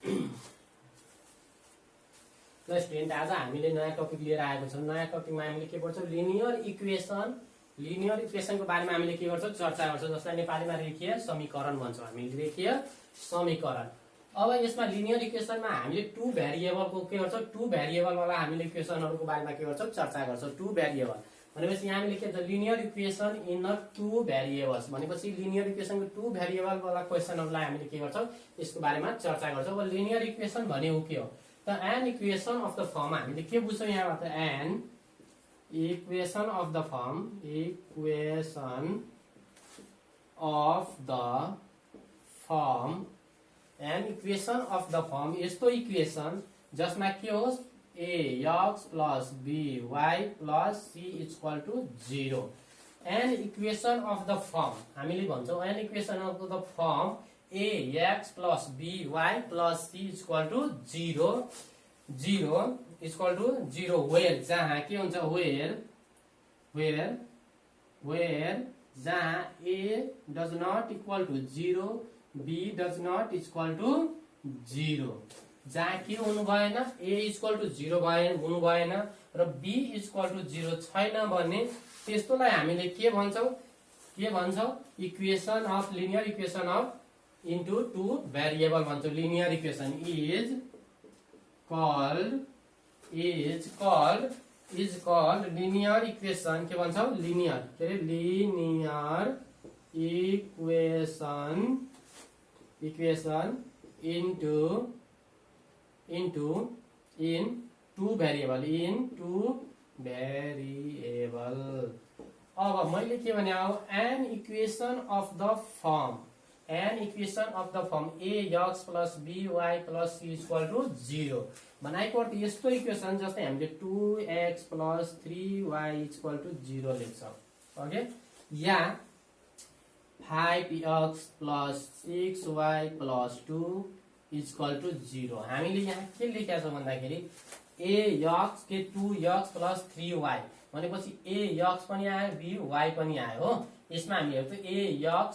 ल स्टुडेन्ट, आज हामीले नयाँ टपिक लिएर आएको छौँ। नयाँ टपिकमा हामीले के गर्छौँ, लिनियर इक्वेसनको बारेमा हामीले के गर्छौँ, चर्चा गर्छौँ, जसलाई नेपालीमा रेखीय समीकरण भन्छौँ। हामी रेखीय समीकरण। अब यसमा लिनियर इक्वेसनमा हामीले टु भेरिएबलको के गर्छौँ, टु भेरिएबलवाला हामीले इक्वेसनहरूको बारेमा के गर्छौँ, चर्चा गर्छौँ। टु भेरिएबल भनेपछि यहाँ हामीले के भन्छ, linear equation in a two variables भनेपछि लिनियर इक्वेसनको टु भेरिएबलवाला क्वेसनहरूलाई हामीले के गर्छौँ, यसको बारेमा चर्चा गर्छौँ। अब लिनियर इक्वेसन भनेको के हो त, an equation of the form हामीले के बुझ्छौँ यहाँबाट, an equation of the form, equation of the form, an equation of the form यस्तो इक्वेसन जसमा के होस्, ax plus by plus c equal to 0. An equation of the form हामीले भन्छौँ, an equation of the form ax plus by plus c equal to 0 equal to 0 where जहाँ के हुन्छ, where जहाँ a does not equal to 0, b does not equal to 0, जहाँ के हुनु भएन, a इक्वल टु 0 हुनु भएन र b इक्वल टु 0 छैन भने त्यस्तोलाई हामीले के भन्छौँ, equation of, linear equation of into two variable भन्छौँ। Linear equation is called linear equation, के भन्छौँ, लिनियर, के अरे linear equation in two variable, अब मैले के भने, an equation of the form ax plus by plus c equal to 0 बनाएको अर्थ यस्तो इक्वेसन जस्तै हामीले 2x plus 3y equal to 0 लेख्छौँ, ओके, या 5x plus 6y plus 2 equal to 0। हामीले यहाँ के लेखेका छौँ भन्दाखेरि ax के 2x प्लस 3y भनेपछि ax पनि आयो, by पनि आयो हो। यसमा हामी हेर्छौँ ax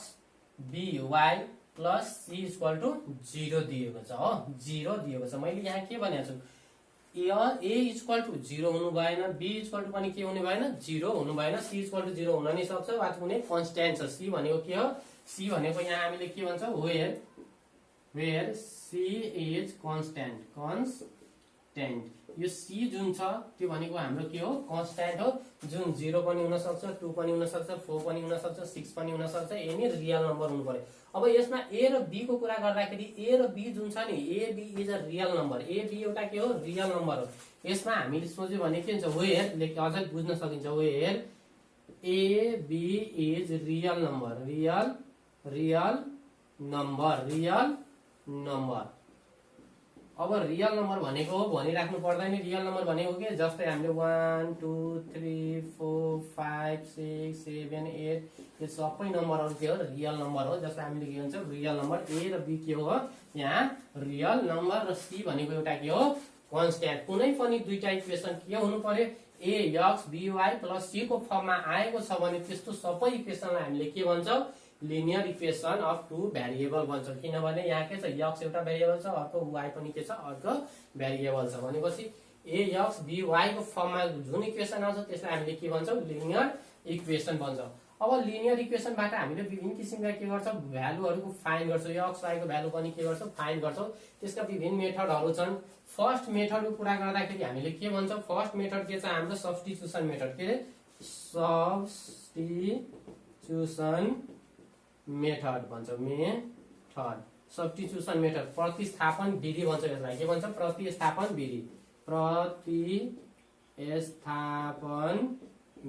by plus c equal to 0 दिएको छ हो, 0 दिएको छ। मैले यहाँ के भनेको छु, a इक्वल टु 0 हुनु भएन, b इक्वल टु पनि के हुनु भएन, 0 हुनु भएन, c इक्वल टु 0 हुन नै सक्छ वा कुनै कन्स्ट्यान्ट छ। c भनेको के हो, c भनेको यहाँ हामीले के भन्छौँ, where c is constant, यो c जुन छ त्यो भनेको हाम्रो के हो, कन्स्ट्यान्ट हो, जुन 0 पनि हुन सक्छ, 2 पनि हुन सक्छ, 4 पनि हुन सक्छ, 6 पनि हुन सक्छ, एनी रियल नम्बर हुनु पर्यो। अब यसमा a र b को कुरा गर्दाखेरि a र b जुन छ नि, a b is a real number, a b एउटा के हो, रियल नम्बर हो। यसमा हामीले सोच्यो भने के हुन्छ, वेयर लेख्न अझै बुझ्न सकिन्छ, where a b is real number. अब रियल नम्बर भनेको हो भनिराख्नु पर्दैन, रियल नम्बर भनेको के, जस्तै हामीले 1 2 3 4 5 6 7 8 यो सबै नम्बरहरू के हो, रियल नम्बर हो, जसलाई हामीले के भन्छौँ, रियल नम्बर। a र b के हो, यहाँ रियल नम्बर र c भनेको एउटा के हो, कन्स्ट्यान्ट। कुनै पनि दुईटा इक्वेसन के हुनु पर्यो, ax by प्लस c को फर्ममा आएको छ भने त्यस्तो सबै इक्वेसनलाई हामीले के भन्छौँ, linear equation of two variable भन्छौँ। किनभने यहाँ के छ, x एउटा भेरिएबल छ, अर्को y पनि के छ, अर्को भेरिएबल छ। भनेपछि ax by को फर्ममा जुन इक्वेसन आउँछ त्यसलाई हामीले के भन्छौँ, लिनियर इक्वेसन भन्छौँ। अब लिनियर इक्वेसनबाट हामीले विभिन्न किसिमका के गर्छौँ, भ्यालुहरूको फाइन्ड गर्छौँ, x y को भ्यालु पनि के गर्छौँ, फाइन्ड गर्छौँ। त्यसका विभिन्न मेथडहरू छन्। फर्स्ट मेथडको कुरा गर्दाखेरि हामीले के भन्छौँ, फर्स्ट मेथड के छ हाम्रो, सब्स्टिट्युसन मेथड, के सब्स्टिट्युसन मेथड भन्छौँ, सब्स्टिट्युसन मेथड, प्रतिस्थापन विधि भन्छ यसलाई, के भन्छ, प्रतिस्थापन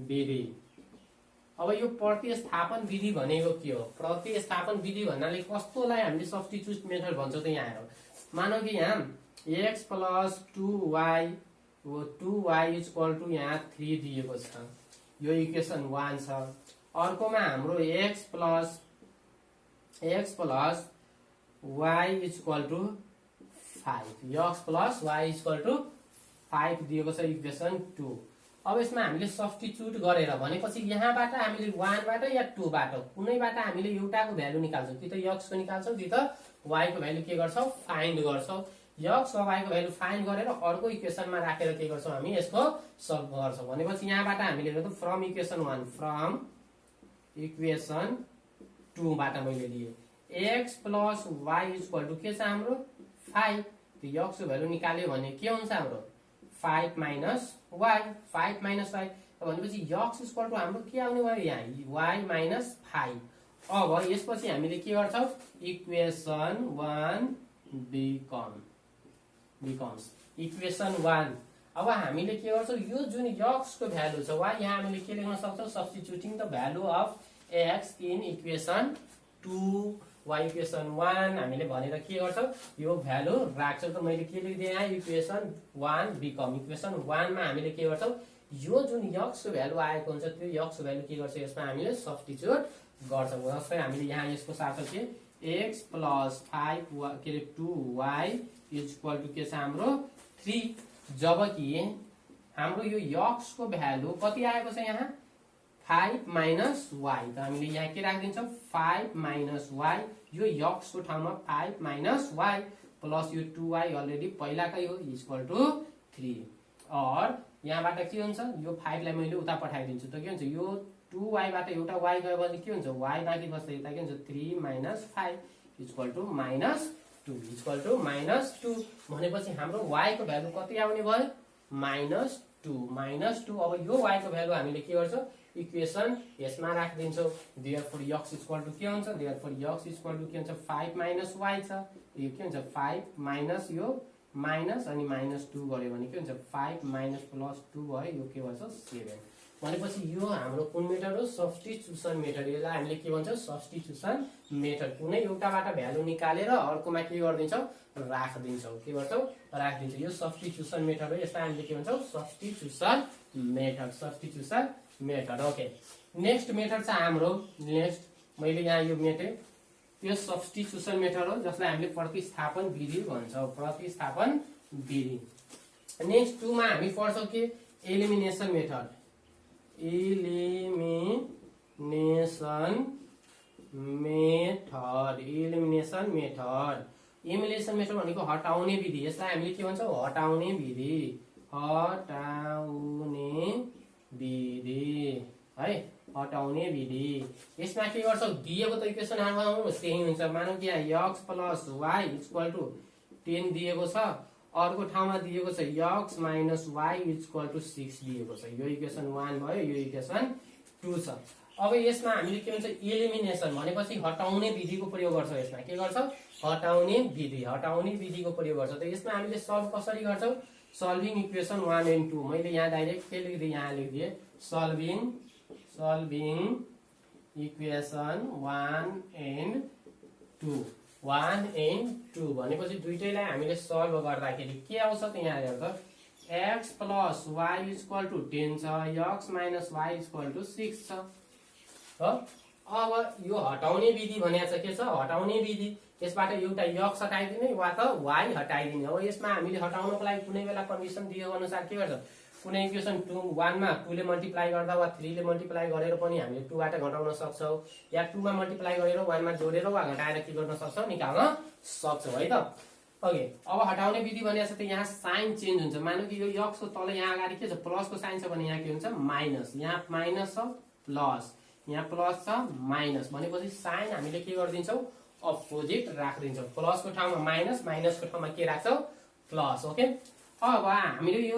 विधि। अब यो प्रतिस्थापन विधि भनेको के हो, प्रतिस्थापन विधि भन्नाले कस्तोलाई हामीले सब्स्टिट्युट मेथड भन्छौँ त यहाँ हेरौँ। मानौ कि यहाँ x plus 2y equal to यहाँ 3 दिएको छ, यो इक्वेसन 1 छ। अर्कोमा हाम्रो x plus y equal to 5, x plus y equal to 5 दिएको छ, इक्वेसन 2। अब यसमा हामीले सब्स्टिट्युट गरेर भनेपछि यहाँबाट हामीले 1 बाट या 2 बाट कुनैबाट हामीले एउटाको भ्यालु निकाल्छौँ, कि त x को निकाल्छौँ कि त y को भ्यालु के गर्छौँ फाइन्ड गर्छौँ। x र y को भ्यालु फाइन्ड गरेर अर्को इक्वेसनमा राखेर के गर्छौँ हामी यसको सल्भ गर्छौँ। भनेपछि यहाँबाट हामीले हेर्नु फ्रम इक्वेसन 1 फ्रम इक्वेसन 2 बाट मैले लिए x plus y equal to के छ हाम्रो 5। त्यो x को भ्यालु निकाल्यो भने के हुन्छ हाम्रो 5 माइनस y 5 माइनस y भनेपछि x इक्वल टु हाम्रो के आउने भयो यहाँ y माइनस 5। अब यसपछि हामीले के गर्छौँ इक्वेसन 1 बिकम्स इक्वेसन 1। अब हामीले के गर्छौँ यो जुन x को भ्यालु छ y यहाँ हामीले के लेख्न सक्छौँ substituting the value of x in equation 2 y equation 1 हामीले भनेर के गर्छौँ यो भ्यालु राख्छौँ। त मैले के लेख्दिएँ यहाँ इक्वेसन 1 बिकम इक्वेसन 1 मा हामीले के गर्छौँ यो जुन x को भ्यालु आएको हुन्छ त्यो x को भ्यालु के गर्छ यसमा हामीले सब्स्टिट्युट गर्छौँ। जस्तै हामीले यहाँ यसको साथ के x प्लस 5 के अरे 2y इक्वल टु के छ हाम्रो 3। जबकि हाम्रो यो x को भ्यालु कति आएको छ यहाँ 5 माइनस y। त हामीले यहाँ के राखिदिन्छौँ 5 माइनस y यो x को ठाउँमा 5 माइनस y प्लस यो 2y अलरेडी पहिलाकै हो इक्वल टु 3। और यहाँबाट के हुन्छ यो 5 लाई मैले उता पठाइदिन्छु त के हुन्छ यो 2y बाट एउटा y गयो भने के हुन्छ y बाँकी बस्छ यता के हुन्छ 3 minus 5 equal to minus 2 equal to minus 2। भनेपछि हाम्रो y को भ्यालु कति आउने भयो माइनस 2। अब यो y को भ्यालु हामीले के गर्छौँ इक्वेसन यसमा राखिदिन्छौँ। देयरफोर x इक्वल टु के हुन्छ देयरफोर x इक्वल टु के हुन्छ 5 माइनस y छ यो के हुन्छ 5 माइनस यो माइनस अनि माइनस 2 गर्यो भने के हुन्छ 5 माइनस प्लस 2 भयो यो के भन्छ 7। भनेपछि यो हाम्रो कुन मेथड हो सब्स्टिट्युसन मेथड। यसलाई हामीले के भन्छौँ सब्स्टिट्युसन मेथड। कुनै एउटाबाट भ्यालु निकालेर अर्कोमा के गरिदिन्छौँ राखिदिन्छौँ के गर्छौँ राखिदिन्छौँ यो सब्स्टिट्युसन मेथड हो। यसलाई हामीले के भन्छौँ substitution method. Okay next method छ हाम्रो नेक्स्ट मैले यहाँ यो मेथड त्यो सब्स्टिट्युसन मेथड हो जसलाई हामीले प्रतिस्थापन विधि भन्छौँ प्रतिस्थापन विधि। नेक्स्ट 2 मा हामी पढ्छौँ के एलिमिनेसन मेथड एलिमिनेसन मेथड भनेको हटाउने विधि। यसलाई हामीले के भन्छौँ हटाउने विधि यसमा के गर्छौँ दिएको त इक्वेसन आउनु त्यही हुन्छ। मानौ कि यहाँ x plus y equal to 10 दिएको छ अर्को ठाउँमा दिएको छ x minus y equal to 6 दिएको छ। यो इक्वेसन 1 भयो यो इक्वेसन 2 छ। अब यसमा हामीले के भन्छ एलिमिनेसन भनेपछि हटाउने विधिको प्रयोग गर्छौँ। यसमा के गर्छौँ हटाउने विधिको प्रयोग गर्छौँ। त यसमा हामीले सल्भ कसरी गर्छौँ सल्भिङ इक्वेसन 1 एन्ड 2। मैले यहाँ डाइरेक्ट के लेख्दिएँ यहाँ लेख्दिएँ सल्भिङ इक्वेसन 1 एन्ड 2 भनेपछि दुईटैलाई हामीले सल्भ गर्दाखेरि के आउँछ त यहाँ हेर्दा x plus y equal to 10 छ x minus y equal to 6 छ। अब यो हटाउने विधि भनेको छ के छ हटाउने विधि। यसबाट एउटा x हटाइदिने वा त y हटाइदिने। अब यसमा हामीले हटाउनको लागि कुनै बेला कन्डिसन दिएको अनुसार के गर्छ कुनै इक्वेसन 1 मा 2 ले मल्टिप्लाई गर्दा वा 3 ले मल्टिप्लाई गरेर पनि हामीले 2 बाट घटाउन सक्छौँ या 2 मा मल्टिप्लाई गरेर 1 मा जोडेर वा घटाएर के गर्न सक्छौँ निकाल्न सक्छौँ है त। ओके अब हटाउने विधि भनेको छ त यहाँ साइन चेन्ज हुन्छ। मानौ कि यो x को तल यहाँ अगाडि के छ प्लस को साइन छ भने यहाँ के हुन्छ माइनस। यहाँ माइनस छ प्लस यहाँ प्लस छ माइनस भनेपछि साइन हामीले के गरिदिन्छौँ अपोजिट राखिदिन्छौँ। प्लस को ठाउँमा माइनस माइनस को ठाउँमा के राख्छौँ प्लस। ओके अब हामीले यो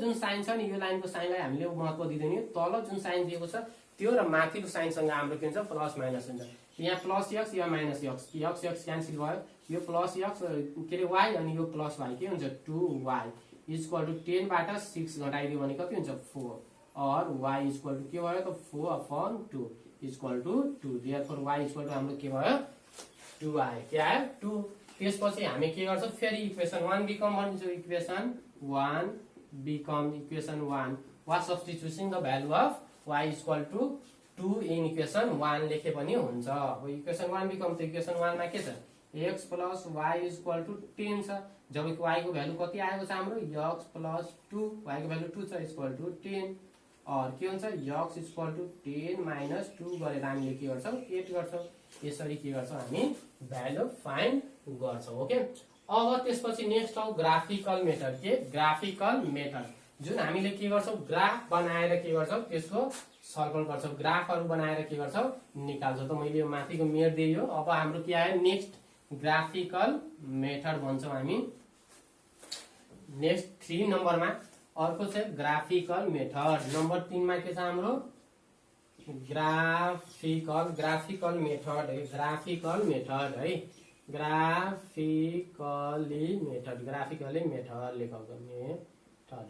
जुन साइन छ नि यो लाइनको साइनलाई हामीले महत्त्व दिँदैन। तल जुन साइन दिएको छ त्यो र माथिको साइनसँग हाम्रो के हुन्छ प्लस माइनस हुन्छ। यहाँ प्लस x या माइनस x क्यान्सल भयो यो प्लस x के अरे y अनि यो प्लस y के हुन्छ 2y इक्वल टु 10 बाट 6 घटाइदियो भने कति हुन्छ 4 और y इक्वल टु के भयो त 4/2 equal to 2। Therefore y equal to हाम्रो के भयो 2 आयो के आयो 2। त्यसपछि हामी के गर्छौँ फेरि इक्वेसन 1 बिकम भनिन्छौँ इक्वेसन 1 वा substituting the value of y equal to 2 in equation 1 लेखे पनि हुन्छ। अब इक्वेसन 1 बिकम त इक्वेसन 1 मा के छ x plus y is equal to 10 छ। जबकि y को भ्यालु कति आएको छ हाम्रो x प्लस 2, y को भ्यालु 2 छ इज इक्वल टू 10। और के हुन्छ x is equal to 10 minus 2 गरेर हामीले के गर्छौँ 8 गर्छौँ। यसरी के गर्छौँ हामी भ्यालु फाइन्ड गर्छौँ। ओके, अब त्यसपछि नेक्स्ट हो ग्राफिकल मेथड। के ग्राफिकल मेथड जुन हामीले के गर्छौँ ग्राफ बनाएर के गर्छौँ त्यसको सर्कल गर्छौँ, ग्राफहरू बनाएर के गर्छौँ निकाल्छौँ। त मैले यो माथिको मेट दिएँ। अब हाम्रो के आयो नेक्स्ट ग्राफिकल मेथड भन्छौँ हामी। नेक्स्ट 3 नम्बरमा अर्को चाहिँ ग्राफिकल मेथड। नम्बर 3 मा के छ हाम्रो ग्राफिकल मेथड है, ग्राफिकली मेथड लेखौँ मेथड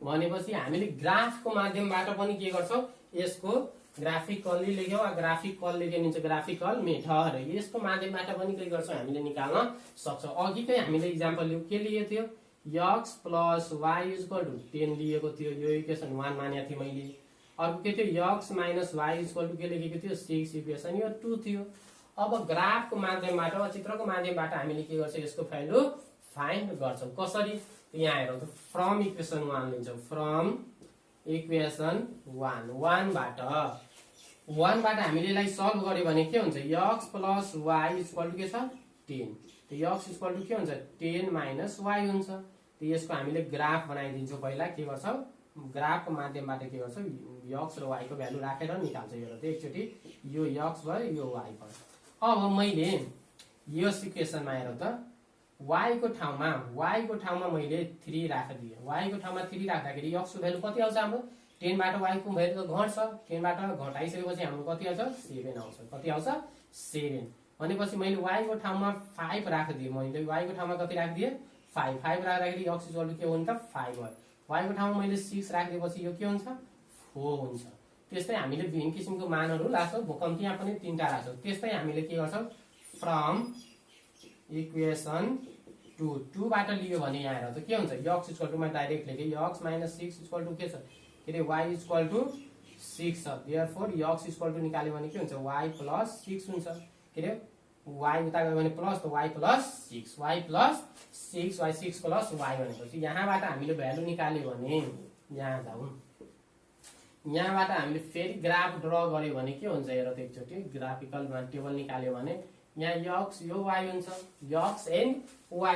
भनेपछि हामीले ग्राफको माध्यमबाट पनि के गर्छौँ यसको ग्राफिकली लेख्यौँ वा ग्राफिकल लेखिन्छ ग्राफिकल मेथड। यसको माध्यमबाट पनि के गर्छौँ हामीले निकाल्न सक्छौँ। अघिकै हामीले इक्जाम्पल के लिएको थियो x plus y is equal to 10 लिएको थियो, यो इक्वेसन 1 मानेको थिएँ मैले। अर्को के थियो x minus y is equal to के लेखेको थियो 6, इक्वेसन यो 2 थियो। अब ग्राफको माध्यमबाट वा चित्रको माध्यमबाट हामीले के गर्छौँ यसको भ्यालु फाइन्ड गर्छौँ। कसरी यहाँ हेरौँ त फ्रम इक्वेसन 1 लिन्छौँ। फ्रम इक्वेसन 1 बाट हामीले यसलाई सल्भ गर्यो भने के हुन्छ x plus y is equal to के छ 10। x इज इक्वल टू के हुन्छ 10 माइनस वाई हुन्छ। यसको हामीले ग्राफ बनाइदिन्छौँ। पहिला के गर्छौँ ग्राफको माध्यमबाट के गर्छौँ x र y को भ्यालु राखेर निकाल्छौँ। हेर त एकचोटि यो x भयो यो y भयो। अब मैले यो इक्वेसनमा हेरौँ त y को ठाउँमा मैले 3 राखिदिएँ। y को ठाउँमा 3 राख्दाखेरि x को भ्यालु कति आउँछ हाम्रो 10 बाट y को भ्यालु त घट्छ। 10 बाट घटाइसकेपछि हाम्रो कति आउँछ 7 आउँछ। कति आउँछ 7। भनेपछि मैले y को ठाउँमा 5 राखिदिएँ। मैले y को ठाउँमा कति राखिदिएँ 5 राख्दाखेरि x इक्वल टु के हुन्छ 5 भयो। y को ठाउँमा मैले 6 राखिदिएपछि यो के हुन्छ 4 हुन्छ। त्यस्तै हामीले विभिन्न किसिमको मानहरू राख्छौँ। कम्तीमा पनि 3टा राख्छौँ। त्यस्तै हामीले के गर्छौँ फ्रम इक्वेसन 2 बाट लियो भने यहाँ हेर त के हुन्छ x इक्वल टु मा डाइरेक्ट लेखेँ x माइनस 6 इक्वल टु के छ के रे y इक्वल टु 6 छ। देयरफोर x इक्वल टु निकाल्यो भने के हुन्छ y प्लस 6 हुन्छ। के रे y उता गयो भने प्लस त y plus 6 y plus 6 plus y भनेपछि यहाँबाट हामीले भ्यालु निकाल्यो भने यहाँ जाउँ। यहाँबाट हामीले फेरि ग्राफ ड्र गर्यो भने के हुन्छ हेर त एकचोटि ग्राफिकल टेबल निकाल्यो भने यहाँ x यो y हुन्छ x एन्ड y।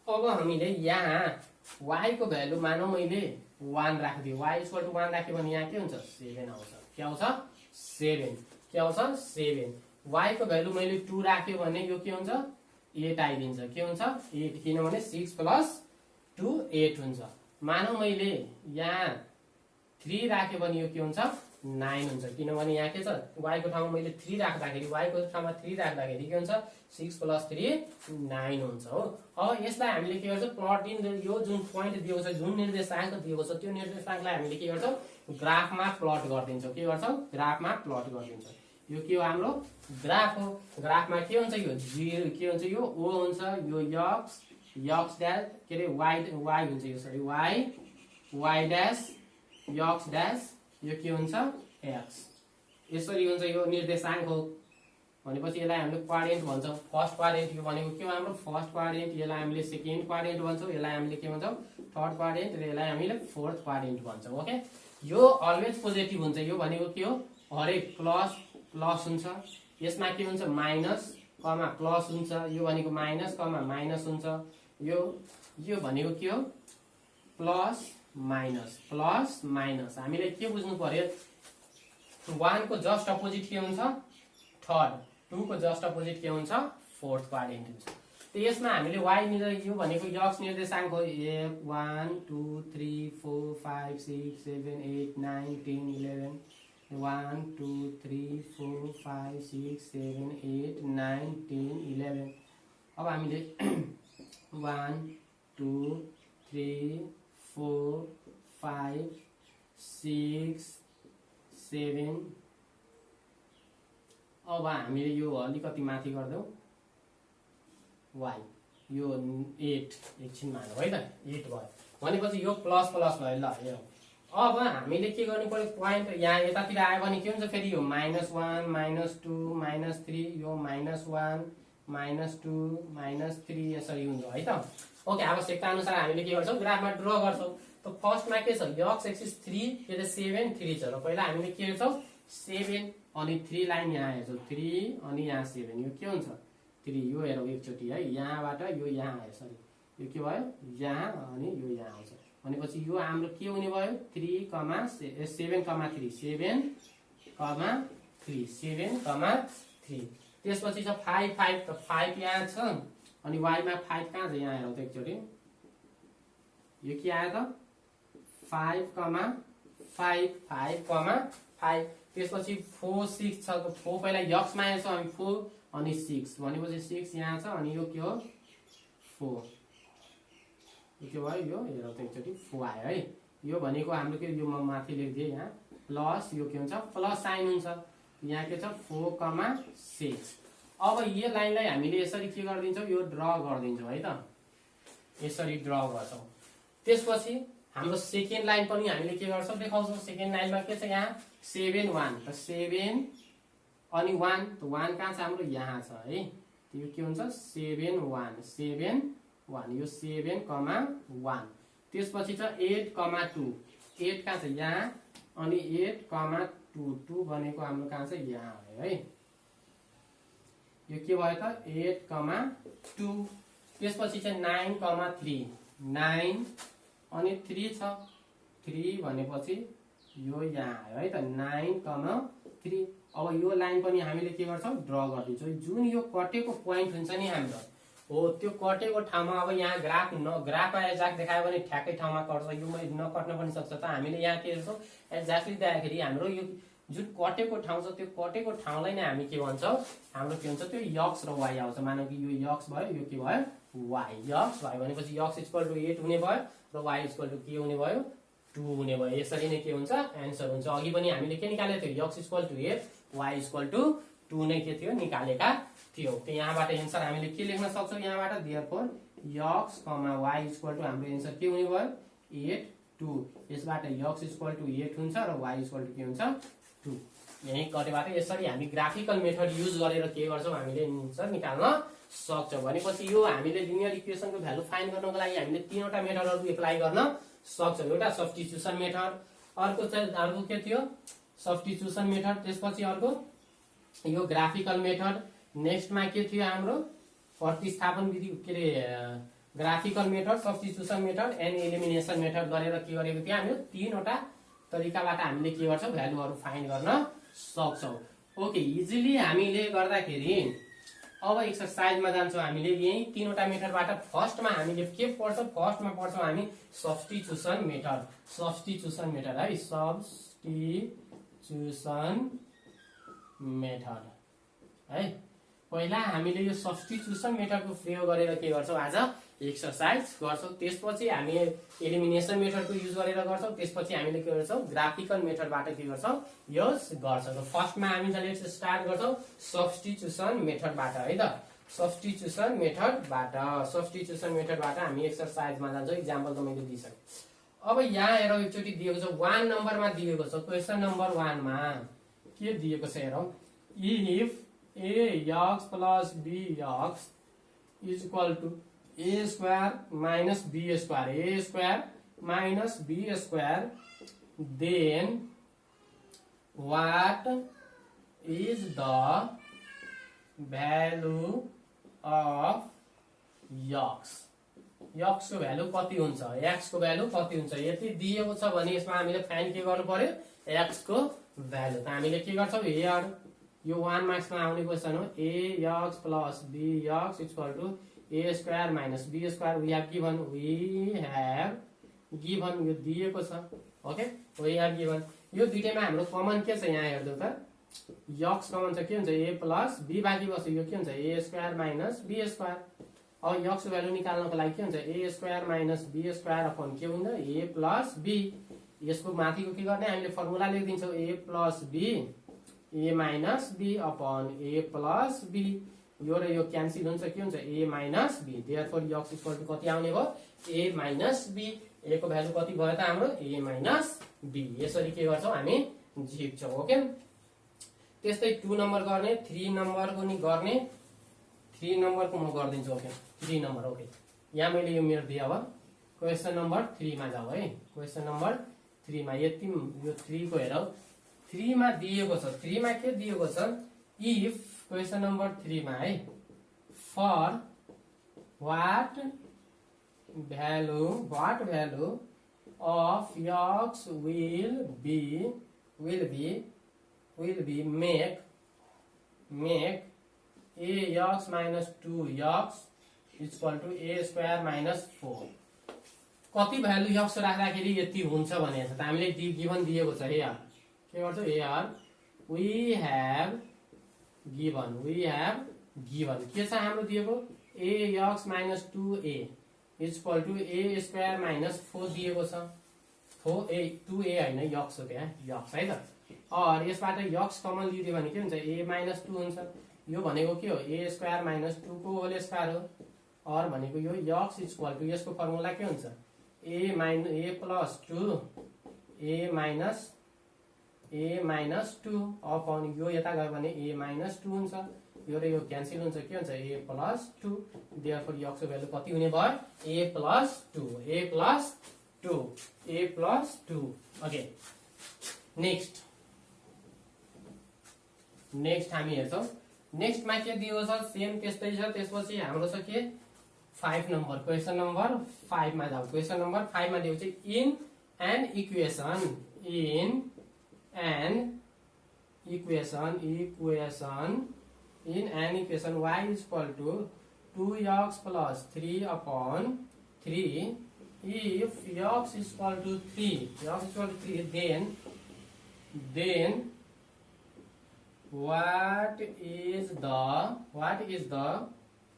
अब हामीले यहाँ y को भ्यालु मानौ मैले 1 राखिदिएँ। y इक्वल टु 1 राख्यो भने यहाँ के हुन्छ 7 आउँछ। के आउँछ 7। के आउँछ 7। y को भ्यालु मैले 2 राख्यो भने यो के हुन्छ 8 आइदिन्छ। के हुन्छ 8 किनभने 6 प्लस 2 8 हुन्छ। मानौ मैले यहाँ 3 राख्यो भने यो के हुन्छ 9 हुन्छ। किनभने यहाँ के छ y को ठाउँमा मैले 3 राख्दाखेरि y को ठाउँमा 3 राख्दाखेरि के हुन्छ 6 प्लस 3 9 हुन्छ हो। अब यसलाई हामीले के गर्छौँ प्लट इन यो जुन पोइन्ट दिएको छ जुन निर्देशाङ्क दिएको छ त्यो निर्देशाङ्कलाई हामीले के गर्छौँ ग्राफमा प्लट गरिदिन्छौँ। के गर्छौँ ग्राफमा प्लट गरिदिन्छौँ। यो के हो हाम्रो ग्राफ हो। ग्राफमा के हुन्छ यो 0 के हुन्छ यो o हुन्छ यो x ड्याश के रे y हुन्छ यो sorry y dash x dash यो के हुन्छ x। यसरी हुन्छ यो निर्देशाङ्क हो। भनेपछि यसलाई हामीले क्वाड्रेन्ट भन्छौँ। फर्स्ट क्वाड्रेन्ट यो भनेको के हो हाम्रो फर्स्ट क्वाड्रेन्ट। यसलाई हामीले सेकेन्ड क्वाड्रेन्ट भन्छौँ। यसलाई हामीले के भन्छौँ थर्ड क्वाड्रेन्ट र यसलाई हामीले फोर्थ क्वाड्रेन्ट भन्छौँ। ओके, यो अलवेज पोजिटिभ हुन्छ। यो भनेको के हो हरेक प्लस हुन्छ। यसमा के हुन्छ माइनस कमा प्लस हुन्छ। यो भनेको माइनस कमा माइनस हुन्छ। यो भनेको के हो प्लस माइनस। हामीले के बुझ्नु पर्यो 1 को जस्ट अपोजिट के हुन्छ थर्ड, 2 को जस्ट अपोजिट के हुन्छ फोर्थ क्वाड्रेन्ट हुन्छ। त यसमा हामीले y यो भनेको x निर्देशाङ्क हो 1 2 3 4 5 6 7 8 9 10 11 1 2 3 4 5 6 7 8 9 10 11। अब हामीले 1 2 3 4 5 6 7 अब हामीले यो अलिकति माथि गर्दैौ y यो 8 एकछिन मानौ है त 8 भयो भनेपछि यो प्लस भयो। ल हेरौँ अब हामीले के गर्नु पर्यो पोइन्ट यहाँ यतातिर आयो भने के हुन्छ फेरि यो -1 -2 -3 यो -1 -2 -3 यसरी हुन्छ है त। ओके, आवश्यकता अनुसार हामीले के गर्छौँ ग्राफमा ड्र गर्छौँ। त फर्स्टमा के छ x एक्सिस 3 के छ 7 3 छ र पहिला हामीले के हेर्छौँ 7 अनि 3 लाइन यहाँ हेर्छौँ 3 अनि यहाँ 7 यो के हुन्छ 3 यो हेरौँ एकचोटि है यहाँबाट यो यहाँ आयो सरी यो के भयो यहाँ अनि यो यहाँ आउँछ भनेपछि यो हाम्रो के हुने भयो 7 3 3 त्यसपछि छ 5 5 त 5 यहाँ छ अनि y मा 5 कहाँ छ यहाँ हेरौँ त एकचोटि यो के आयो त 5 5 त्यसपछि 4 6 छ त 4 पहिला x मा आएछ अनि 4 अनि 6 भनेपछि 6 यहाँ छ अनि यो के हो 4 यो के भयो यो हेरौँ त एकचोटि 4 आयो है यो भनेको हाम्रो के यो म माथि लेख्दिए यहाँ प्लस यो के हुन्छ प्लस साइन हुन्छ यहाँ के छ 4 6 अब यो लाइनलाई हामीले यसरी के गर्दिन्छौँ यो ड्र गर्दिन्छौँ है त यसरी ड्र गर्छौँ। त्यसपछि हाम्रो सेकेन्ड लाइन पनि हामीले के गर्छौँ देखाउँछौँ सेकेन्ड लाइनमा के छ यहाँ 7 1 त 7 अनि 1 त 1 कहाँ छ हाम्रो यहाँ छ है यो के हुन्छ 7 1 यो 7 1 त्यसपछि छ 8 2 8 कहाँ छ यहाँ अनि 8 2 2 भनेको हाम्रो कहाँ छ यहाँ आयो है यो के भयो त 8 2 त्यसपछि चाहिँ 9 3 9 अनि 3 छ 3 भनेपछि यो यहाँ आयो है त 9 3 अब यो लाइन पनि हामीले के गर्छौँ ड्र गर्दिन्छौँ जुन यो कटेको पोइन्ट हुन्छ नि हाम्रो हो त्यो कटेको ठाउँमा अब यहाँ ग्राफमा एक्ज्याक्ट देखायो भने ठ्याक्कै ठाउँमा कट्छ यो नकट्न पनि सक्छ त हामीले यहाँ के गर्छौँ एक्ज्याक्टली देखाखेरि हाम्रो यो जुन कटेको ठाउँ छ त्यो कटेको ठाउँलाई नै हामी के भन्छौँ हाम्रो के हुन्छ त्यो x र y आउँछ मानौ कि यो x भयो यो के भयो y x भयो भनेपछि x 8 हुने भयो र y के हुने भयो 2 हुने भयो यसरी नै के हुन्छ एन्सर हुन्छ। अघि पनि हामीले के निकालेको थियो x 8 y 2 नै के थियो निकालेका थियो त यहाँबाट एन्सर हामीले के लेख्न सक्छौँ यहाँबाट देयरफोर x, y हाम्रो एन्सर के हुने भयो 8 2 यसबाट x 8 हुन्छ र y के हुन्छ 2 यही कटेबाट यसरी हामी ग्राफिकल मेथड युज गरेर के गर्छौँ हामीले एन्सर निकाल्न सक्छौँ। भनेपछि यो हामीले लिनियर इक्वेसनको भ्यालु फाइन्ड गर्नको लागि हामीले तीनवटा मेथडहरु एप्लाई गर्न सक्छौँ। एउटा सब्स्टिट्युसन मेथड अर्को के थियो सब्स्टिट्युसन मेथड त्यसपछि अर्को यो ग्राफिकल मेथड नेक्स्टमा के थियो हाम्रो प्रतिस्थापन विधि के रे graphical method substitution method and elimination method गरेर के गरेको थियो हामीले तीनवटा तरिकाबाट हामीले के गर्छौँ भ्यालुहरु फाइन्ड गर्न सक्छौँ। ओके इजिली हामीले गर्दाखेरि अब एक्सरसाइजमा जान्छौँ हामीले यही तीनवटा मेथडबाट फर्स्टमा हामीले के पढ्छौँ फर्स्टमा पढ्छौँ हामी सब्स्टिट्युसन मेथड है सब्स्टिट्युसन मेथड है पहिला हामीले यो सब्स्टिट्युसन मेथडको प्रयोग गरेर के गर्छौँ आज एक्सरसाइज गर्छौँ त्यसपछि हामी एलिमिनेसन मेथडको युज गरेर गर्छौँ त्यसपछि हामीले के गर्छौँ ग्राफिकल मेथडबाट के गर्छौँ युज गर्छौँ। फर्स्टमा हामी लेट्स स्टार्ट गर्छौँ सब्स्टिट्युसन मेथडबाट है त सब्स्टिट्युसन मेथडबाट हामी एक्सरसाइजमा जान्छौँ एक्जाम्पल त मैले दिइसकेँ। अब यहाँ हेरौँ एकचोटि दिएको छ 1 नम्बरमा दिएको छ क्वेसन नम्बर 1 मा के दिएको छ हेरौँ if ax plus bx is equal to a square minus b square then what is the value of x को भ्यालु कति हुन्छ x को भ्यालु कति हुन्छ यति दिएको छ भने यसमा हामीले फाइन्ड के गर्नु पर्यो x को भ्यालु त हामीले के गर्छौँ हियर यो 1 मार्क्समा आउने क्वेशन हो ax plus bx equal to a square minus b square we have given यो दिएको छ ओके we have given यो दुईटैमा हाम्रो कमन के छ यहाँ हेर्दै त x कमन छ के हुन्छ a plus b बाँकी बस्यो यो के हुन्छ a square minus b square अब x को भ्यालु निकाल्नको लागि के हुन्छ a square minus b square upon के हुन्छ a plus b यसको माथिको के गर्ने हामीले formula लेखिदिन्छौँ a plus b a minus b upon a plus b यो र यो क्यान्सल हुन्छ के हुन्छ a minus b therefore x equal to कति आउने भयो a minus b a को भ्यालु कति भयो त हाम्रो a minus b यसरी के गर्छौँ हामी झिक्छौँ ओके। त्यस्तै 2 नम्बर गर्ने 3 नम्बर पनि गर्ने 3 नम्बरको म गरिदिन्छु। Okay 3 number. ओके यहाँ मैले यो मेरो दिएँ। अब क्वेसन नम्बर 3 मा जाऊ है। क्वेसन नम्बर 3 मा यति यो 3 को हेरौ। 3 मा दिएको छ। 3 मा के दिएको छ? इफ क्वेसन नम्बर 3 मा है for what value of x will be make ax minus 2x equal to a square minus 4। कति भ्यालु x राख्दाखेरि यति हुन्छ भनेको छ। त हामीले गिभन दिएको छ। यार के गर्छौ? यार we have given के छ हाम्रो दिएको? ax minus 2a equal to a square minus 4 दिएको छ। 2a हैन x हो त्यहाँ x है त। और यसबाट x कमन लिदियो भने के हुन्छ? a minus 2 हुन्छ। यो भनेको के हो? a square minus 2 को होल स्क्वायर हो। और भनेको यो x इक्वल टु यसको फर्मुला के हुन्छ? a plus 2 a minus 2 upon यो यता गयो भने a minus 2 हुन्छ। यो र यो क्यान्सल हुन्छ। के हुन्छ? a plus 2। देयरफोर x को भ्यालु कति हुने भयो? a plus 2 ओके नेक्स्ट हामी हेर्छौं। नेक्स्ट मा के दिएको छ? सेम त्यस्तै छ। त्यसपछि हाम्रो छ के 5 नम्बर। क्वेसन नम्बर 5 मा जाऊ। क्वेसन नम्बर 5 मा दिएको छ in an equation y is equal to 2x plus 3 upon 3 if x is equal to 3 then what is the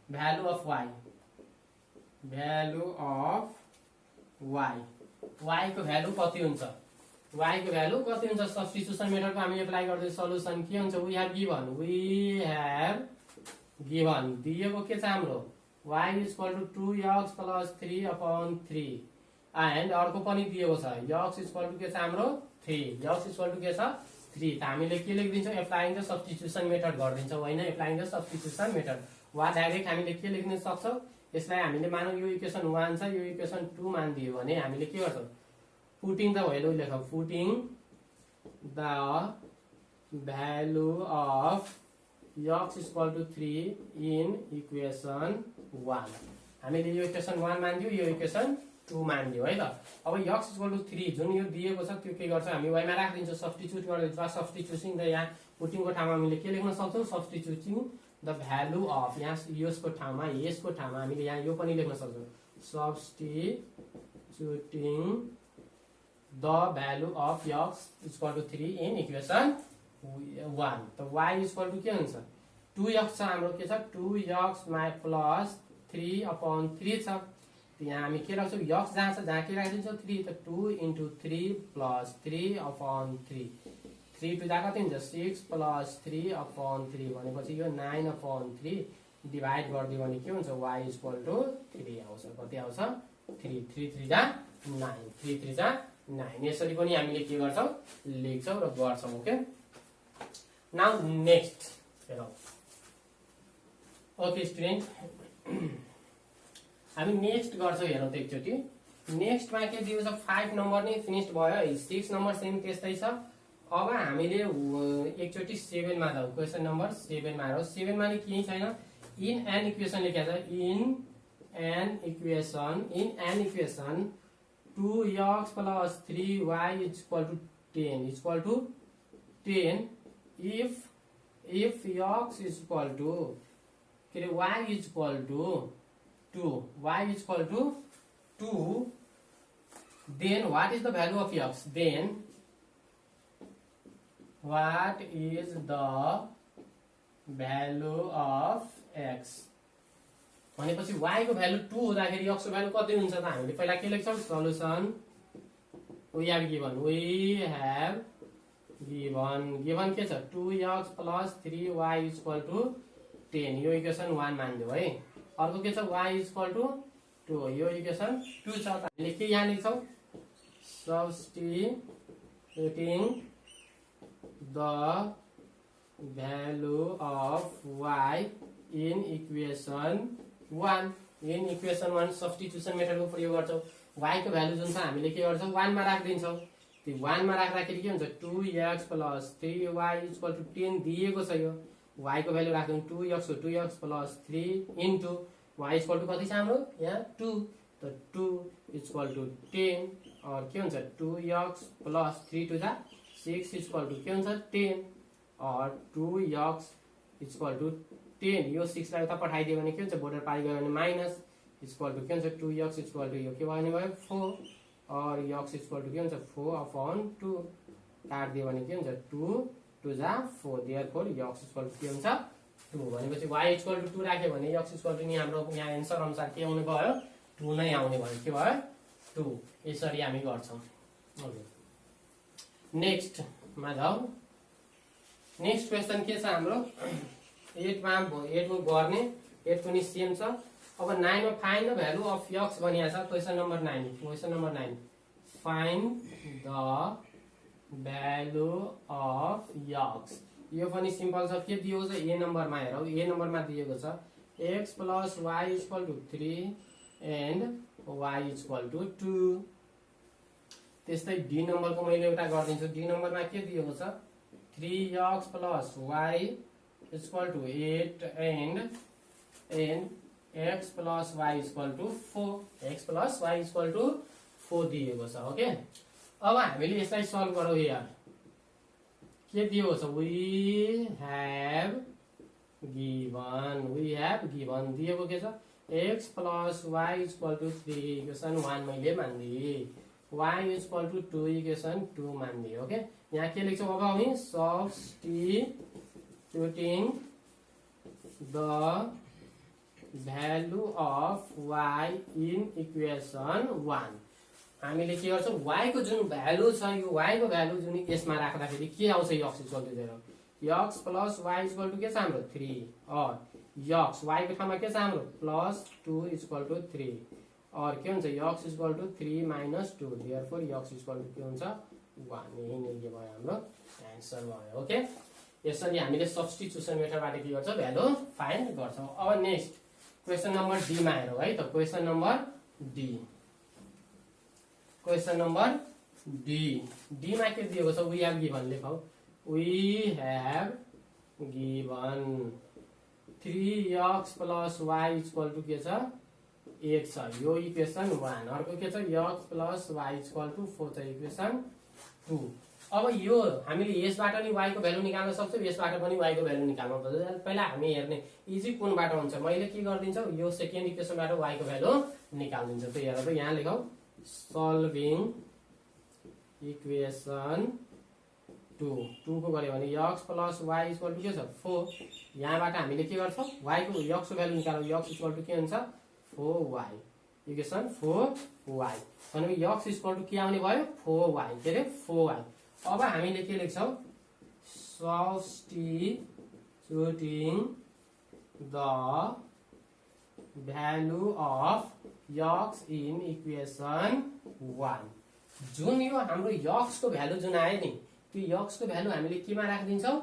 value of y? y को भ्यालु कति हुन्छ? सब्स्टिट्युसन मेथडको हामीले एप्लाई गर्दै सल्युसन के हुन्छ? वी हैव गिवन दिएको के छ हाम्रो? y is equal to 2x plus 3 upon 3 and अर्को पनि दिएको छ x is equal to के छ हाम्रो? 3 के छ? 3। त हामीले के लेखिदिन्छौँ? एप्लाइङ द सब्स्टिट्युसन मेथड गरिदिन्छौँ हैन? एप्लाइङ द सब्स्टिट्युसन मेथड वा डाइरेक्ट हामीले के लेख्न सक्छौँ? यसलाई हामीले मानौ यो इक्वेसन 1 छ, यो इक्वेसन 2 मान दियो भने हामीले के गर्छौँ? पुटिङ द भ्यालु लेखौ। Putting the value of x is equal to 3 in equation 1। हामीले यो इक्वेसन 1 मान दियो, यो इक्वेसन 2 मान दियो है त। अब x is equal to 3 जुन यो दिएको छ त्यो के गर्छ? हामी y मा राख्दिन्छौँ। सब्स्टिट्युट गर्दिन्छौँ। सब्स्टिट्युटिङ द यहाँ पुटिङको ठाउँमा हामीले के लेख्न सक्छौँ? सब्स्टिट्युटिङ द भ्यालु अफ यहाँ यसको ठाउँमा हामीले यहाँ यो पनि लेख्न सक्छौँ। Substituting the value of x is equal to 3 in equation 1। त y is equal to के हुन्छ? 2x छ हाम्रो। के छ? 2x plus 3 upon 3 छ। यहाँ हामी के राख्छौँ? x जहाँ छ जहाँ के राखिदिन्छौँ? 3। त 2 into 3 plus 3 upon 3 3 टु जा कति हुन्छ? 6 plus 3 upon 3 भनेपछि यो 9 upon 3 डिभाइड गरिदियो भने के हुन्छ? y is equal to 3 आउँछ। कति आउँछ? 3 3 जा 9 3 जा 9। यसरी पनि हामीले के गर्छौँ? लेख्छौँ र गर्छौँ। ओके नाउ नेक्स्ट हेरौँ। ओके स्टुडेन्ट हामी नेक्स्ट गर्छौँ। हेरौँ त एकचोटि। नेक्स्टमा के दिएको छ? 5 नम्बर नै फिनिस्ड भयो। 6 नम्बर सेम त्यस्तै छ। अब हामीले एकचोटि 7 मा जाऊ। क्वेसन नम्बर 7 मा हेरौँ। 7 मा नि केही छैन। इन एन इक्वेसन लेखेको छ। In an equation 2x plus 3y is equal to 10 if x is equal to y is equal to 2 then what is the value of x? Then what is the value of x? भनेपछि y को value 2 हुँदाखेरि x को value कति हुन्छ त? हामीले पहिला के लेख्छौँ? सल्युसन we have given के छ? 2x plus 3y is equal to 10 यो इक्वेसन 1 मान्दियो है। अर्को के छ? y is equal to 2 यो इक्वेसन 2 छ। हामीले के यहाँ लेख्छौँ? substituting the value of y in equation 1 in equation 1 substitution मेथडको प्रयोग गर्छौँ y को भ्यालु जुन छ हामीले के गर्छौँ 1 मा राख्दिन्छौँ त्यो 1 मा राख्दाखेरि के हुन्छ 2x + 3y = 10 दिएको छ यो y को भ्यालु राख्यौँ 2x को 2x + 3 इन्टु y = कति छ हाम्रो यहाँ 2 त 2 = 10 और के हुन्छ 2x + 3 to the 6 = के हुन्छ 10 और 2x = 10 यो 6 लाई उता पठाइदियो भने के हुन्छ बोर्डर पारि गयो भने माइनस = के हुन्छ 2x = यो के भयो 4 और x = के हुन्छ 4/2 काट दियो भने के हुन्छ 2 to the 4 therefore x = के हुन्छ 2 भनेपछि y = 2 राख्यो भने x = नि हाम्रो यहाँ एन्सर अनुसार के आउने भयो 2 नै आउने भयो के भयो 2 यसरी हामी गर्छौं ओके नेक्स्ट मा जाऊ नेक्स्ट क्वेशन के छ हाम्रो 8 मा गर्ने 8 पनि सेम छ अब 9 मा find the value of x भनिया छ question number 9 find the value of x यो पनि सिम्पल छ के दिएको छ a नम्बरमा हेरौ a नम्बरमा दिएको छ x + y = 3 and y = 2 त्यस्तै d नम्बरको मैले एउटा गर्दिन्छु d नम्बरमा के दिएको छ 3x + y = 8 and x + y = 4 x + y = 4 दिएको छ ओके अब हामीले यसलाई सल्भ गरौ यार के दिएको छ we have given दिएको के छ x + y = 3 इक्वेसन 1 मैले मानिदिए y = 2 इक्वेसन 2 मानिदिए ओके यहाँ के लेख्छौ अब हामी substituting the value of y in equation 1 हामीले के गर्छौं y को जुन भ्यालु छ यो y को भ्यालु जुन यसमा राख्दाखेरि के आउँछ x = 0 x + y = के छ हाम्रो 3 और x y को ठाउँमा के छ हाम्रो +2 = 3 और के हुन्छ x = 3 - 2 therefore x = के हुन्छ 1 यही नै के भयो हाम्रो आन्सर भयो ओके यसरी हामीले सब्स्टिट्युसन मेथडबाट के गर्छौं भ्यालु फाइन्ड गर्छौं अब नेक्स्ट क्वेशन नम्बर डी मा हेरौ है त question number D question number D मा के दिएको छ वी हैव गिवन लेखौ we have given 3x + y = के छ 8 छ यो इक्वेसन 1 अर्को के छ x + y = 4 छ इक्वेसन 2 अब यो हामीले यसबाट नि y को भ्यालु निकाल्न सक्छौं यसबाट पनि y को भ्यालु निकाल्न पर्छ पहिला हामी हेर्ने इजी कुनबाट हुन्छ मैले के गर्दिन्छु यो सेकेन्ड इक्वेसनबाट y को भ्यालु निकाल्दिन्छु त हेर त यहाँ लेखौ सल्भिङ इक्वेसन 2 को गर्यो भने x + y = के छ 4 यहाँबाट हामीले के गर्छौं y को x को भ्यालु निकाल्नु x = के हुन्छ 4y इक्वेसन 4y भनेको x = के आउने भयो 4y के रे 4y अब हामीले के लेख्छौं substituting the value of x in equation 1 जुन यो हाम्रो x को भ्यालु जुन आयो नि त्यो x को भ्यालु हामीले केमा राख्दिन्छौं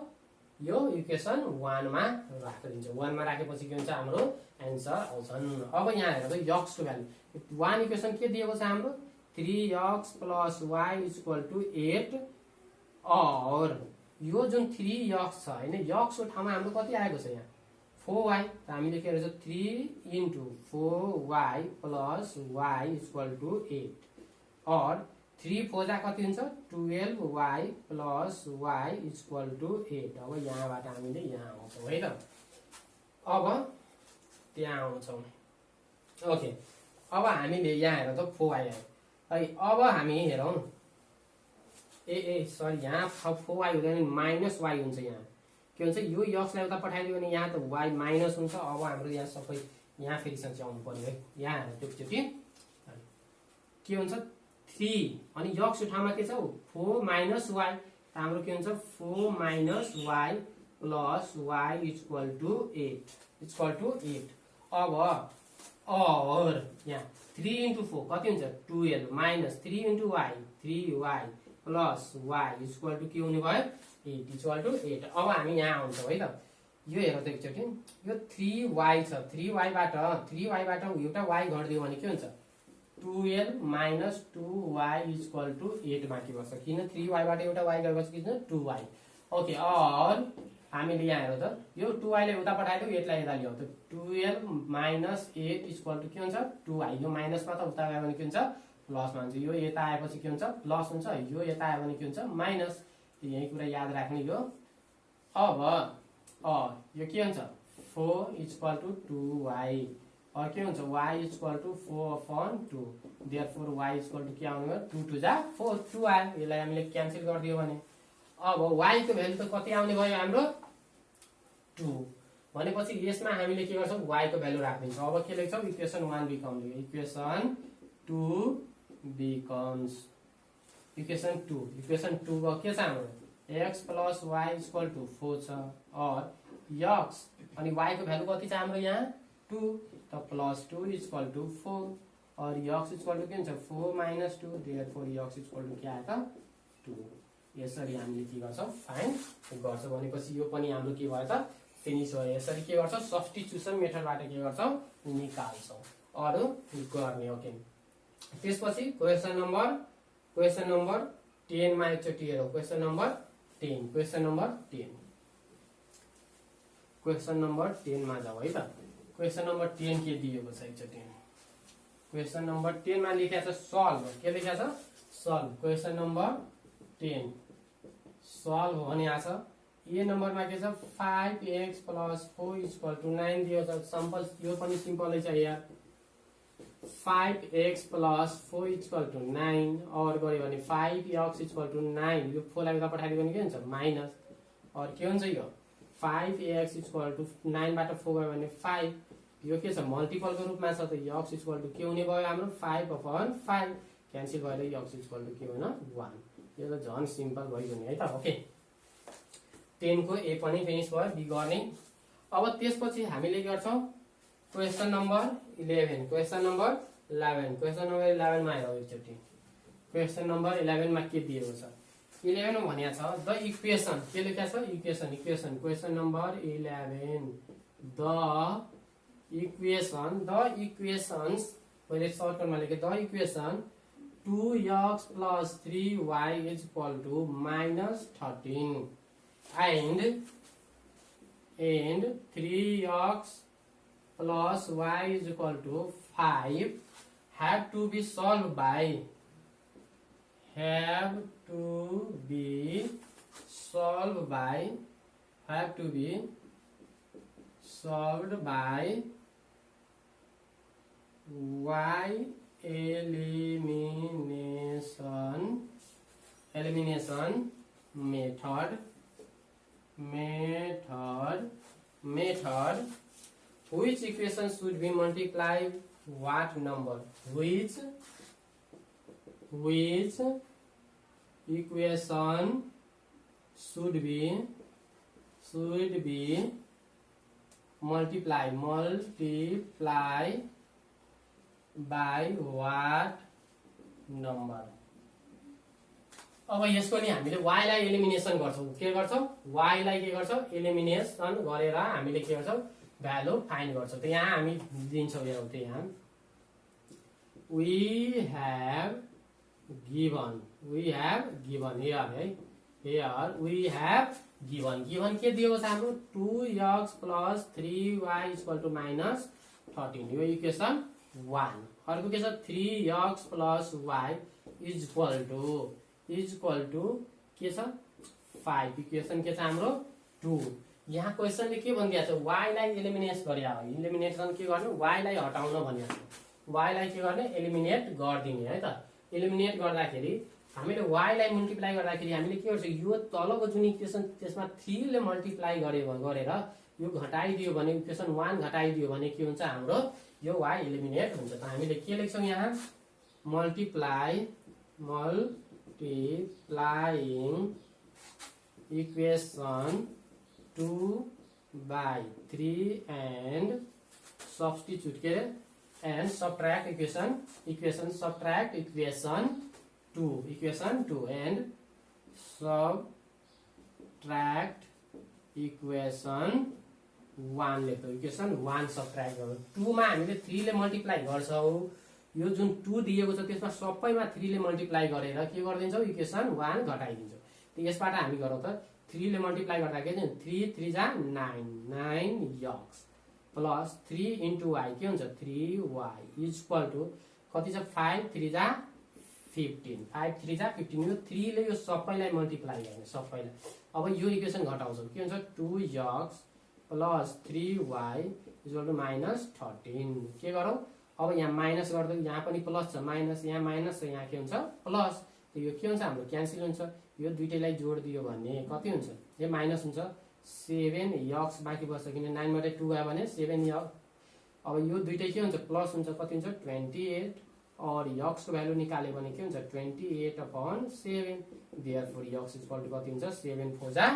यो इक्वेसन 1 मा राख्दिन्छौं 1 मा राखेपछि के हुन्छ हाम्रो आन्सर आउँछन् अब यहाँ हेरौ x को भ्यालु 1 इक्वेसन के दिएको छ हाम्रो 3x + y = 8 और यो जुन 3x छ हैन x को ठाउँमा हाम्रो कति आएको छ यहाँ 4y त हामीले के गर्छ 3 * 4y + y = 8 और 3 4 जा कति हुन्छ 12y + y = 8 अब यहाँबाट हामीले यहाँ आउँछौं है त अब त्यहाँ आउँछौं ओके अब हामीले यहाँ हेरौँ त 4y आयो है अब हामी हेरौँ सरी यहाँ 4y हुँदैन -y हुन्छ यहाँ के हुन्छ यो x लाई उता पठाइदियो भने यहाँ त y माइनस हुन्छ अब हाम्रो यहाँ सबै यहाँ फेरि सच्याउनु पर्यो है यहाँ एकचोटी के हुन्छ 3 अनि x को ठाउँमा के छ 4 - y हाम्रो के हुन्छ 4 - y + y = 8 अब और यहाँ 3 * 4 कति हुन्छ 12 - 3 * y 3y + y = के हुने भयो 8 = 8 अब हामी यहाँ आउँछौं है त यो हेर त एकचोटि, यो 3y छ, 3y बाट एउटा y घट्दियो भने के हुन्छ 12 माइनस 2y इक्वल टू 8 बाँकी बस्छ। किन 3y बाट एउटा y गएपछि किन 2y। ओके, और हामीले यहाँ हेरौँ त, यो 2y ले उता पठाइदियो, 8 लाई यता ल्याऊ त, 12 माइनस 8 इक्वल टू के हुन्छ 2y। यो माइनसमा त उता गयो भने के हुन्छ प्लसमा हुन्छ, यो यता आएपछि के हुन्छ प्लस हुन्छ, यो यता आयो भने के हुन्छ माइनस। यही कुरा याद राख्ने यो। अब यो के हुन्छ 4 इक्वल टू 2y, और के हुन्छ y equal to 4/2, therefore y equal to के आउने भयो 2 2 जा 4, 2 आयो। यसलाई हामीले क्यान्सल गरिदियो भने अब y को भ्यालु त कति आउने भयो हाम्रो 2, भनेपछि यसमा हामीले के गर्छौं y को भ्यालु राख्दिन्छौं। अब के लेख्छौं equation 1 become, equation 2 becomes, equation 2 को के छ हाम्रो x plus y equal to 4 छ, और x अनि y को भ्यालु कति छ हाम्रो यहाँ 2, त प्लस 2 इक्वल टू 4, और x इक्वल टू के हुन्छ 4 minus 2, therefore x equal to के आयो त 2। यसरी हामीले के गर्छौं फाइन्ड गर्छौं, भनेपछि यो पनि हाम्रो के भयो त फिनिश भयो। यसरी के गर्छौं सब्स्टिट्युसन मेथडबाट के गर्छौं निकाल्छौं अरु गर्ने। ओके, त्यसपछि क्वेशन नम्बर 10 मा एकचोटि हेरौं। क्वेशन नम्बर 10 मा जाऊ है त। क्वेशन नम्बर 10 के दिएको छ एकचोटि। क्वेशन नम्बर 10 मा लेखेको छ सल्भ, के लेखेको छ सल्भ। क्वेशन नम्बर 10 सल्भ भने आछ ए नम्बरमा के छ 5x प्लस 4 इक्वल टू 9 दिएको छ। सिम्पल, यो पनि सिम्पलै छ यार। 5x प्लस 4 इक्वल टू 9 और गयो भने 5x इक्वल टू 9, यो 4 लाई उता पठाइदियो भने के हुन्छ माइनस, और के हुन्छ यो 5x इक्वल टू 9 बाट 4 गयो भने 5, यो के छ मल्टिपल को रूपमा छ, त x इक्वल टू के हुने भयो हाम्रो 5/5, क्यान्सल भएर x इक्वल टू के हुन 1। यो त झन् सिम्पल भइगयो नि है त। ओके, 10 को ए पनि फिनिश भयो, बी गर्ने। अब त्यसपछि हामीले के गर्छौं क्वेशन नम्बर 11। क्वेशन नम्बर 11 मा हेरौँ एकचोटि। क्वेशन नम्बर 11 मा के दिएको छ 11 मा भनिया छ द इक्वेसन, के लेखेको छ equation. Question number 11 the equations, मैले सर्टकटमा लेखे the equation 2x plus 3y is equal to minus 13 and 3x plus y is equal to 5 have to be solved by y elimination method. Which equation should be multiplied what number? Which equation should be multiplied by what number? अब यसको नि हामीले y लाई elimination गर्छौं। के गर्छौं y लाई के गर्छौं एलिमिनेसन गरेर हामीले के गर्छौं भ्यालु फाइन्ड गर्छौं। त यहाँ हामी दिन्छौं एउटा यहाँ we have given here है, here we have given के दिएको छ हाम्रो 2x plus 3y equal to minus 13, यो इक्वेसन 1। अर्को के छ 3x plus y is equal to के छ 5, इक्वेसन के छ हाम्रो 2। यहाँ क्वेशनले के भनिदिएको छ y लाई एलिमिनेट गरिया हो, एलिमिनेसन के गर्ने y लाई हटाउन भनिएको छ। y लाई के गर्ने एलिमिनेट गर्दिने है त। एलिमिनेट गर्दाखेरि हामीले y लाई मल्टिप्लाई गर्दाखेरि हामीले के गर्छ यो तलको जुन इक्वेसन त्यसमा 3 ले मल्टिप्लाई गरेर यो घटाइदियो भने इक्वेसन 1 घटाइदियो भने के हुन्छ हाम्रो यो y एलिमिनेट हुन्छ। त हामीले के लेख्छौं यहाँ multiplying equation 2 by 3 and substitute के and subtract equation subtract equation 2 and subtract equation 1 लेख्छौँ इक्वेसन 1 सब्ट्र्याक्ट गर्छौँ 2 मा हामीले 3 ले मल्टिप्लाई गर्छौँ यो जुन 2 दिएको छ त्यसमा सबैमा 3 ले मल्टिप्लाई गरेर के गरिदिन्छौँ इक्वेसन 1 घटाइदिन्छौँ त यसबाट हामी गरौँ त 3 ले मल्टिप्लाई गर्दा के हुन्छ 3 3 जा 9 9 यक्स प्लस 3 इन्टु y के हुन्छ 3y इज इक्वल टु कति छ 5 3 जा 15 5 3 जा 15 यो 3 ले यो सबैलाई मल्टिप्लाई गर्ने सबैलाई अब यो इक्वेसन घटाउँछौँ के हुन्छ 2x plus 3y is equal to minus 13 के गरौँ अब यहाँ माइनस गर्दा यहाँ पनि प्लस छ माइनस यहाँ माइनस छ यहाँ के हुन्छ प्लस त यो के हुन्छ हाम्रो क्यान्सल हुन्छ यो दुईटैलाई जोड दियो भने कति हुन्छ यो माइनस हुन्छ 7x बाँकी बस्छ किन 9 बाट 2 गयो भने 7x अब यो दुईटै के हुन्छ प्लस हुन्छ कति हुन्छ 28 और x को भ्यालु निकाल्यो भने के हुन्छ 28/7 therefore x is equal to कति हुन्छ 7 4 जा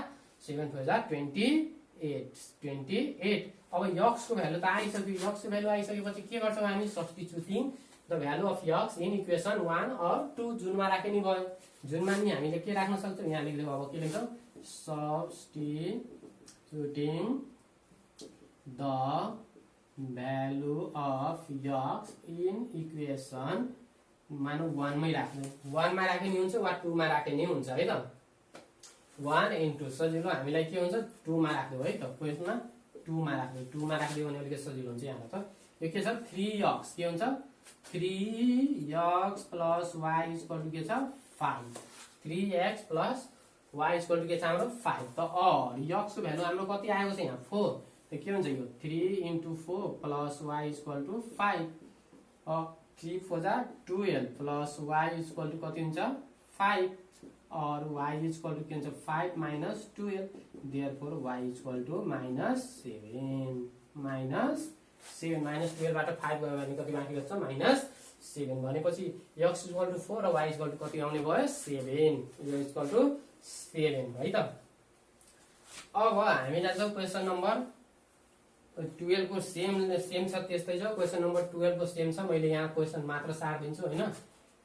28 अब x को भ्यालु त आइसक्यो x को भ्यालु आइसकेपछि के गर्छौं हामी substituting the value of x in equation 1 और 2 जुनमा राखे नि भयो जुनमा नि हामीले के राख्न सक्छौं यहाँ लेख्दै अब के लेख्छौं substituting the value of x in equation मानौ 1 मै राख्ने 1 मा राखे नि हुन्छ वा 2 मा राखे नि हुन्छ है त 1 इन्टु सजिलो हामीलाई के हुन्छ 2 मा राख्दियो है त क्वेशनमा 2 मा राख्दियो 2 मा राख्दियो भने अलिकति सजिलो हुन्छ यहाँ त यो के छ 3x के हुन्छ 3x plus y is equal to के छ 5 3x plus y is equal to के छ हाम्रो 5 त और x को भ्यालु हाम्रो कति आएको छ यहाँ 4 त के हुन्छ यो 3 into 4 plus y is equal to 5 3 4 जा 12 plus y is equal to कति हुन्छ 5 और y इज इक्वल टु के हुन्छ 5 minus 12 therefore y is equal to minus 7 minus 12 बाट 5 गयो भने कति बाँकी बच्छ माइनस 7 भनेपछि x इज इक्वल टु 4 र y इज इक्वल टु कति आउने भयो 7 यो इज इक्वल टु 7 है त अब हामी जान्छौं क्वेशन नम्बर 12 को सेम छ त्यस्तै छ क्वेशन नम्बर 12 को सेम छ मैले यहाँ क्वेशन मात्र सार दिन्छु हैन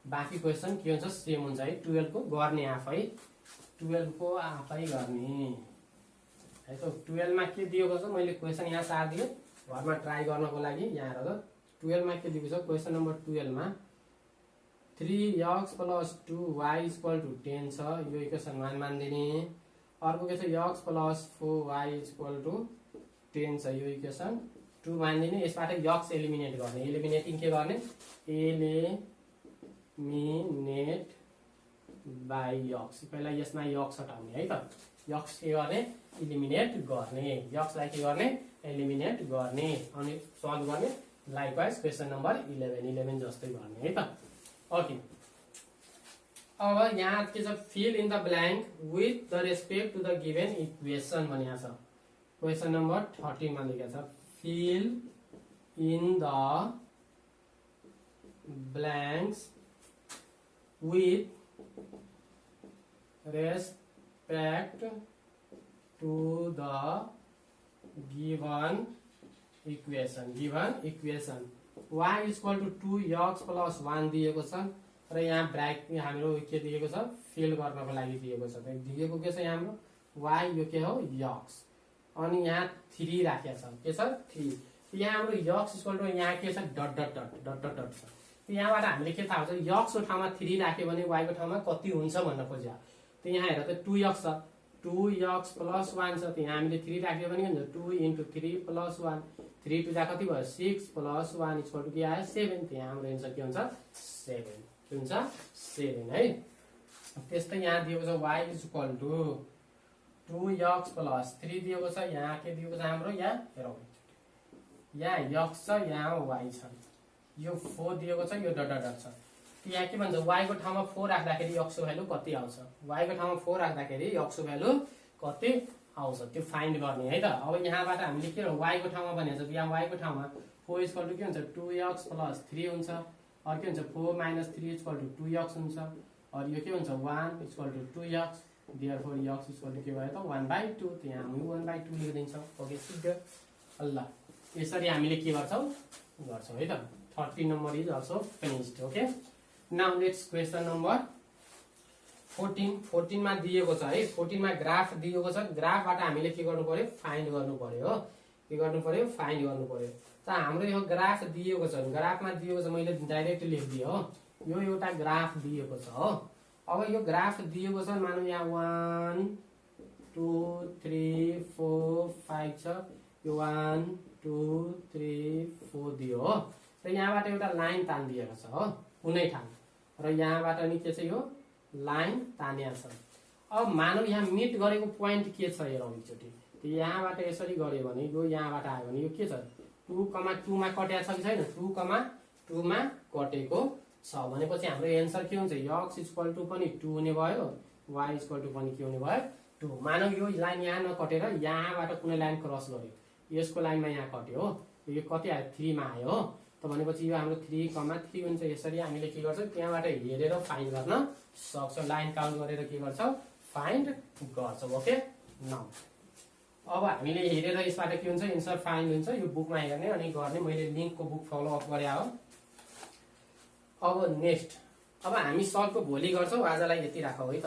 बाकी क्वेशन के हुन्छ सेम हुन्छ है 12 को गर्ने आफै 12 को आफै गर्ने है त 12 मा के दिएको छ मैले क्वेशन यहाँ सार दिए घरमा ट्राई गर्नको लागि यहाँ हेर त 12 मा के दिएको छ क्वेशन नम्बर 12 मा 3x + 2y = 10 छ यो इक्वेसन 1 मान्दिने अर्को के छ x + 4y = 10 छ यो इक्वेसन 2 मान्दिने यसबाट x एलिमिनेट गर्ने एलिमिनेटिङ के गर्ने एलिमिनेट बाइ x पहिला यसमा x हटाउने है त x के गर्ने एलिमिनेट गर्ने x लाई के गर्ने एलिमिनेट गर्ने अनि सल्भ गर्ने लाइकवाइज क्वेशन नम्बर 11 जस्तै गर्ने है त ओके अब यहाँ के छ fill in the blank with the respect to the given equation भनेको छ क्वेशन नम्बर 13 मा लेखेको छ fill in the blanks with respect to the given equation y equal to 2x + 1 दिएको छ र यहाँ ब्र्याकेट हाम्रो के दिएको छ फिल गर्नको लागि दिएको छ दिएको के छ यहाँ हाम्रो y यो के हो x अनि यहाँ 3 राखेको छ के छ 3 यहाँ हाम्रो x इक्वल टु यहाँ के छ dot dot dot dot dot dot छ यहाँबाट हामीले के थाहा हुन्छ x को ठाउँमा 3 राख्यो भने y को ठाउँमा कति हुन्छ भन्न खोज्या त यहाँ हेर त 2x छ 2x + 1 छ त यहाँ हामीले 3 राख्यो भने के हुन्छ 2 * 3 + 1 3 2 जा कति भयो 6 + 1 इक्वल टु के आयो 7 त्यहाँ हाम्रो आन्सर के हुन्छ 7 के हुन्छ 7 है त्यस्तै यहाँ दिएको छ y इक्वल टु 2x + 3 दिएको छ यहाँ के दिएको छ हाम्रो यहाँ हेरौँ यहाँ x छ यहाँ y छ यो 4 दिएको छ यो डट डट छ यहाँ के भन्छ y को ठाउँमा 4 राख्दाखेरि x को भ्यालु कति आउँछ y को ठाउँमा 4 राख्दाखेरि x को भ्यालु कति आउँछ त्यो फाइन्ड गर्ने है त अब यहाँबाट हामीले के y को ठाउँमा भनेको छ यहाँ y को ठाउँमा 4 इक्वल टु के हुन्छ 2x + 3 हुन्छ और के हुन्छ 4 - 3 इक्वल टु 2x हुन्छ और यो के हुन्छ 1 equal to 2x therefore x equal to के भयो त 1/2 त यहाँ हामी 1/2 लेखिदिन्छौँ ओके सिद्ध ल यसरी हामीले के गर्छौं है त 13 number is also finished okay now next question number 14 मा दिएको छ है 14 मा ग्राफ दिएको छ ग्राफबाट हामीले के गर्नु पर्यो फाइन्ड गर्नु पर्यो हो के गर्नु पर्यो फाइन्ड गर्नु पर्यो। त हाम्रो यो ग्राफ दिएको छ, ग्राफमा दिएको छ, मैले डाइरेक्ट लेखिदिएँ हो, यो एउटा ग्राफ दिएको छ हो। अब यो ग्राफ दिएको छ, मानौँ यहाँ 1 2 3 4 5 छ, यो 1 2 3 4 दियो हो। र यहाँबाट एउटा लाइन तानिदिएको छ हो कुनै ठाउँ, र यहाँबाट नि के छ यो लाइन तानिएको छ। अब मानौँ यहाँ मिट गरेको पोइन्ट के छ हेरौँ एकचोटि। यहाँबाट यसरी गऱ्यो भने यो यहाँबाट आयो भने यो के छ 2,2 मा कटेको छ कि छैन, 2,2 मा कटेको छ भनेपछि हाम्रो एन्सर के हुन्छ, x इक्वल टु पनि 2 हुने भयो, y इक्वल टु पनि के हुने भयो 2। मानौँ यो लाइन यहाँ नकटेर यहाँबाट कुनै लाइन क्रस गर्यो, यसको लाइनमा यहाँ कट्यो हो, यो कति आयो 3 मा आयो हो। त भनेपछि यो हाम्रो 3,3 हुन्छ। यसरी हामीले के गर्छौँ त्यहाँबाट हेरेर फाइन्ड गर्न सक्छौँ, लाइन काउन्ट गरेर के गर्छौँ फाइन्ड गर्छौँ। ओके नाउ अब हामीले हेरेर यसबाट के हुन्छ एन्सर फाइन्ड हुन्छ। यो बुकमा हेर्ने अनि गर्ने, मैले लिङ्कको बुक फलो अप गरे हो। अब नेक्स्ट अब हामी सल्भको भोलि गर्छौँ, आजलाई यति राखौँ है त।